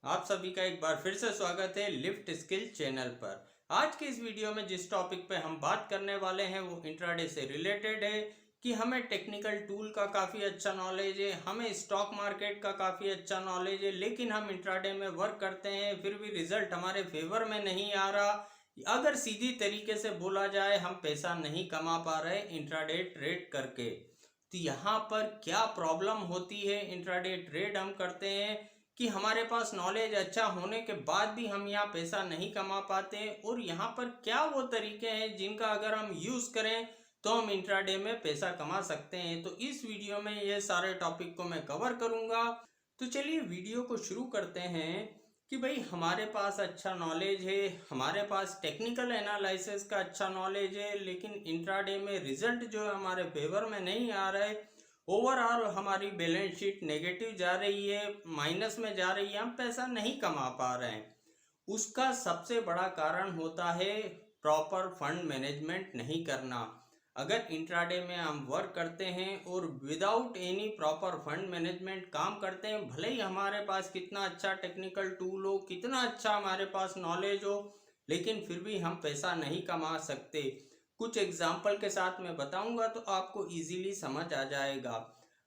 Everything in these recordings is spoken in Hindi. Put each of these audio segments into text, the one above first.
आप सभी का एक बार फिर से स्वागत है लिफ्ट स्किल चैनल पर। आज के इस वीडियो में जिस टॉपिक पे हम बात करने वाले हैं वो इंट्राडे से रिलेटेड है कि हमें टेक्निकल टूल का काफ़ी अच्छा नॉलेज है, हमें स्टॉक मार्केट का काफ़ी अच्छा नॉलेज है, लेकिन हम इंट्राडे में वर्क करते हैं फिर भी रिजल्ट हमारे फेवर में नहीं आ रहा। अगर सीधी तरीके से बोला जाए हम पैसा नहीं कमा पा रहे इंट्राडे ट्रेड करके। तो यहाँ पर क्या प्रॉब्लम होती है, इंट्राडे ट्रेड हम करते हैं कि हमारे पास नॉलेज अच्छा होने के बाद भी हम यहाँ पैसा नहीं कमा पाते, और यहाँ पर क्या वो तरीके हैं जिनका अगर हम यूज़ करें तो हम इंट्राडे में पैसा कमा सकते हैं। तो इस वीडियो में ये सारे टॉपिक को मैं कवर करूँगा। तो चलिए वीडियो को शुरू करते हैं कि भाई हमारे पास अच्छा नॉलेज है, हमारे पास टेक्निकल एनालिसिस का अच्छा नॉलेज है, लेकिन इंट्राडे में रिजल्ट जो है हमारे फेवर में नहीं आ रहा है। ओवरऑल हमारी बैलेंस शीट नेगेटिव जा रही है, माइनस में जा रही है, हम पैसा नहीं कमा पा रहे हैं। उसका सबसे बड़ा कारण होता है प्रॉपर फंड मैनेजमेंट नहीं करना। अगर इंट्राडे में हम वर्क करते हैं और without any proper fund management काम करते हैं, भले ही हमारे पास कितना अच्छा टेक्निकल टूल हो, कितना अच्छा हमारे पास नॉलेज हो, लेकिन फिर भी हम पैसा नहीं कमा सकते। कुछ एग्जाम्पल के साथ मैं बताऊंगा तो आपको इजीली समझ आ जाएगा।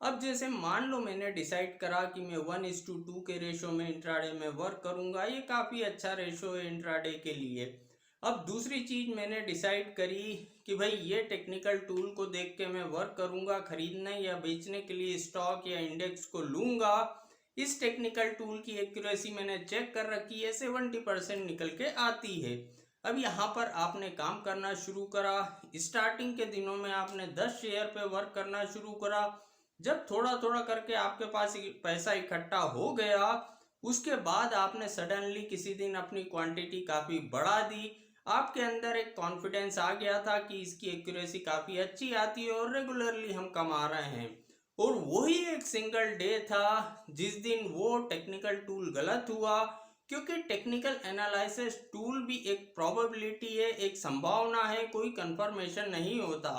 अब जैसे मान लो मैंने डिसाइड करा कि मैं 1:2 के रेशो में इंट्राडे में वर्क करूंगा, ये काफ़ी अच्छा रेशो है इंट्राडे के लिए। अब दूसरी चीज़ मैंने डिसाइड करी कि भाई ये टेक्निकल टूल को देख के मैं वर्क करूंगा, खरीदने या बेचने के लिए स्टॉक या इंडेक्स को लूंगा। इस टेक्निकल टूल की एक्यूरेसी मैंने चेक कर रखी है, 70% निकल के आती है। अब यहाँ पर आपने काम करना शुरू करा, स्टार्टिंग के दिनों में आपने 10 शेयर पे वर्क करना शुरू करा। जब थोड़ा थोड़ा करके आपके पास पैसा इकट्ठा हो गया, उसके बाद आपने सडनली किसी दिन अपनी क्वांटिटी काफ़ी बढ़ा दी। आपके अंदर एक कॉन्फिडेंस आ गया था कि इसकी एक्यूरेसी काफ़ी अच्छी आती है और रेगुलरली हम कमा रहे हैं। और वही एक सिंगल डे था जिस दिन वो टेक्निकल टूल गलत हुआ, क्योंकि टेक्निकल एनालिसिस टूल भी एक प्रोबेबिलिटी है, एक संभावना है, कोई कंफर्मेशन नहीं होता।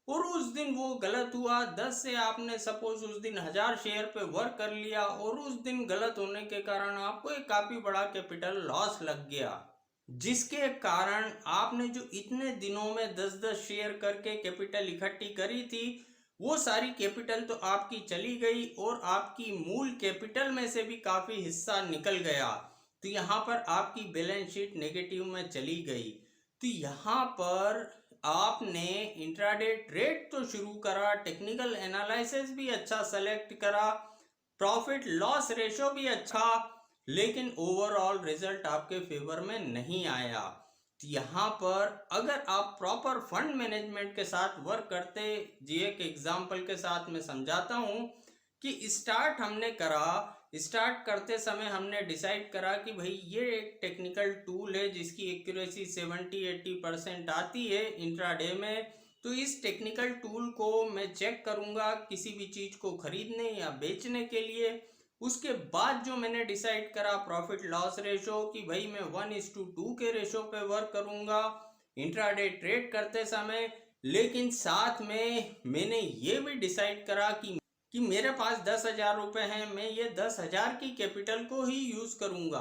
और उस दिन वो गलत हुआ, 10 से आपने सपोज उस दिन 1000 शेयर पे वर्क कर लिया और उस दिन गलत होने के कारण आपको एक काफ़ी बड़ा कैपिटल लॉस लग गया, जिसके कारण आपने जो इतने दिनों में 10-10 शेयर करके कैपिटल इकट्ठी करी थी, वो सारी कैपिटल तो आपकी चली गई और आपकी मूल कैपिटल में से भी काफ़ी हिस्सा निकल गया। तो यहाँ पर आपकी बैलेंस शीट नेगेटिव में चली गई। तो यहाँ पर आपने इंट्राडे ट्रेड तो शुरू करा, टेक्निकल एनालिसिस भी अच्छा सेलेक्ट करा, प्रॉफिट लॉस रेशो भी अच्छा, लेकिन ओवरऑल रिजल्ट आपके फेवर में नहीं आया। तो यहाँ पर अगर आप प्रॉपर फंड मैनेजमेंट के साथ वर्क करते, जी एक एग्जांपल के साथ मैं समझाता हूँ कि स्टार्ट हमने करा, स्टार्ट करते समय हमने डिसाइड करा कि भाई ये एक टेक्निकल टूल है जिसकी एक्यूरेसी 70-80% आती है इंट्राडे में। तो इस टेक्निकल टूल को मैं चेक करूँगा किसी भी चीज़ को खरीदने या बेचने के लिए। उसके बाद जो मैंने डिसाइड करा प्रॉफिट लॉस रेशो कि भाई मैं 1:2 के रेशो पे वर्क करूँगा इंट्राडे ट्रेड करते समय। लेकिन साथ में मैंने ये भी डिसाइड करा कि मेरे पास 10,000 रुपये हैं, मैं ये 10,000 की कैपिटल को ही यूज़ करूँगा।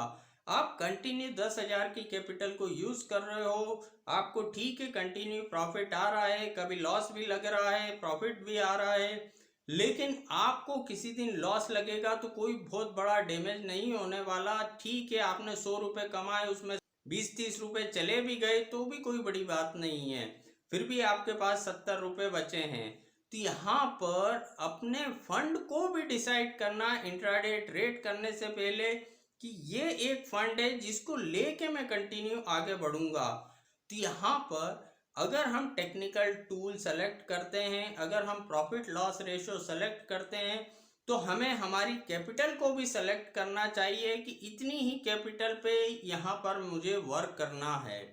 आप कंटिन्यू 10,000 की कैपिटल को यूज़ कर रहे हो, आपको ठीक है कंटिन्यू प्रॉफिट आ रहा है, कभी लॉस भी लग रहा है, प्रॉफिट भी आ रहा है, लेकिन आपको किसी दिन लॉस लगेगा तो कोई बहुत बड़ा डैमेज नहीं होने वाला। ठीक है आपने 100 रुपये कमाए, उसमें 20-30 रुपये चले भी गए तो भी कोई बड़ी बात नहीं है, फिर भी आपके पास 70 रुपये बचे हैं। तो यहाँ पर अपने फंड को भी डिसाइड करना इंट्राडे ट्रेड करने से पहले कि ये एक फंड है जिसको लेके मैं कंटिन्यू आगे बढ़ूंगा। तो यहाँ पर अगर हम टेक्निकल टूल सेलेक्ट करते हैं, अगर हम प्रॉफिट लॉस रेशो सेलेक्ट करते हैं, तो हमें हमारी कैपिटल को भी सेलेक्ट करना चाहिए कि इतनी ही कैपिटल पे यहाँ पर मुझे वर्क करना है।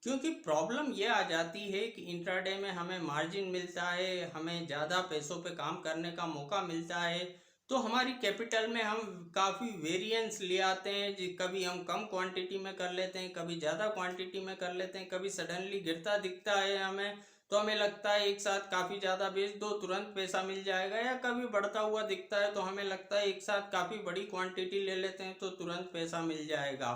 क्योंकि प्रॉब्लम ये आ जाती है कि इंट्राडे में हमें मार्जिन मिलता है, हमें ज़्यादा पैसों पे काम करने का मौका मिलता है, तो हमारी कैपिटल में हम काफ़ी वेरिएंस ले आते हैं जी। कभी हम कम क्वांटिटी में कर लेते हैं, कभी ज़्यादा क्वांटिटी में कर लेते हैं, कभी सडनली गिरता दिखता है हमें। तो हमें लगता है एक साथ काफ़ी ज़्यादा बेच दो, तुरंत पैसा मिल जाएगा, या कभी बढ़ता हुआ दिखता है तो हमें लगता है एक साथ काफ़ी बड़ी क्वांटिटी ले लेते हैं तो तुरंत पैसा मिल जाएगा।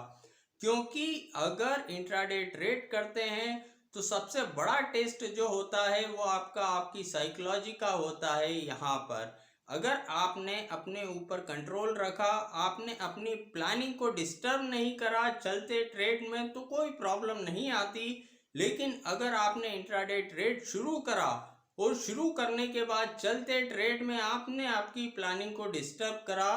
क्योंकि अगर इंट्राडे ट्रेड करते हैं तो सबसे बड़ा टेस्ट जो होता है वो आपकी साइकोलॉजी का होता है। यहाँ पर अगर आपने अपने ऊपर कंट्रोल रखा, आपने अपनी प्लानिंग को डिस्टर्ब नहीं करा चलते ट्रेड में, तो कोई प्रॉब्लम नहीं आती। लेकिन अगर आपने इंट्राडे ट्रेड शुरू करा और शुरू करने के बाद चलते ट्रेड में आपने आपकी प्लानिंग को डिस्टर्ब करा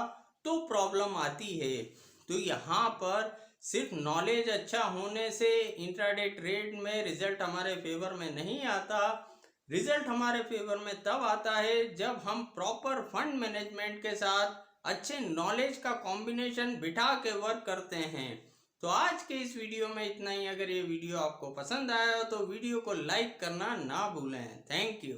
तो प्रॉब्लम आती है। तो यहाँ पर सिर्फ नॉलेज अच्छा होने से इंट्राडे ट्रेड में रिजल्ट हमारे फेवर में नहीं आता। रिजल्ट हमारे फेवर में तब आता है जब हम प्रॉपर फंड मैनेजमेंट के साथ अच्छे नॉलेज का कॉम्बिनेशन बिठा के वर्क करते हैं। तो आज के इस वीडियो में इतना ही। अगर ये वीडियो आपको पसंद आया हो तो वीडियो को लाइक करना ना भूलें। Thank you.